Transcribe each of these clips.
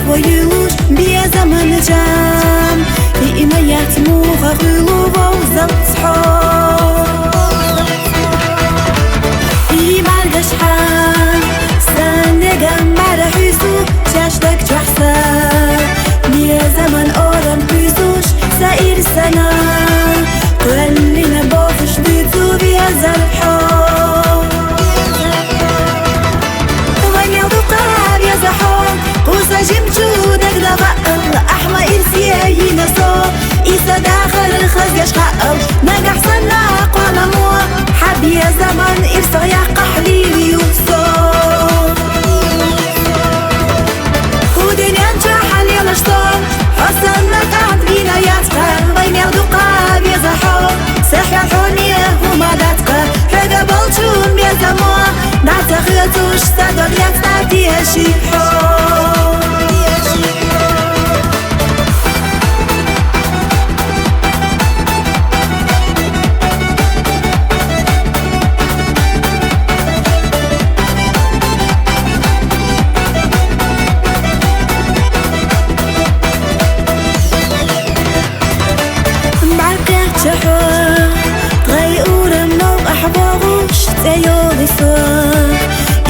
ويلوش بيا زمن جام في إميات موغا غلو ووزن صحاب في مالغش حام سنغم مرحيسو شاشتك جحسا بيا زمن أورم بيزوش سائر سنة كلنا بوفش بيتو بيا زلحاب وين يضقاب يا زحام قوسا جمجودك دغقل أحمى إرسيا ينسو إيسا داخل الخزيش خقل نجح سناق ونمو حب يا زمن إرسا يا قحليل يوصو ودين ينجح علي لشطان حسن نكعد بينا يتقل وين يضقاب يا زحام سحيا حونيه ومددك حقا بلجون يا زمان نعتخيطوش صدر يتنادي شيحو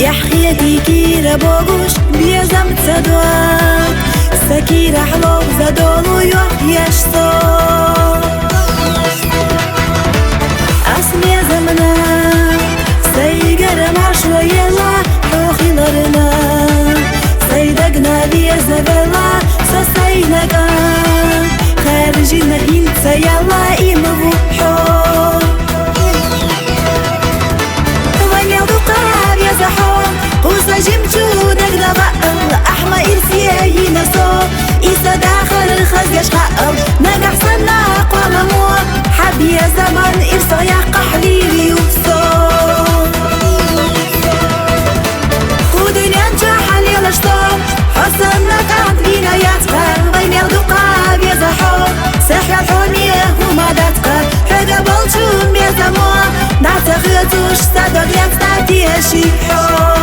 يحيى كيرا بوغوش بيزم تدواك سكيرا حلو زدولو يحيى شصوك أسمي زمنا سيقر معشو يلا حوخي لرنا سيدقنا لي زبلا سسينقا خارجنا انت يلا إيمبو حو قوسا جمجودك دغقل أحمى إرسيا ينسو إيسا داخل الخزيش خقل نجح سناق ونمو حب يا زمن إرسا يا قحليل يوصو ودين ينجح علي لشطان حسن نكعد بينا يتقل وين يضقاب يا زحام سحيا حونيه ومددك حقا بلجون يا زمان نعتخيطوش صدر يتنادي شيحو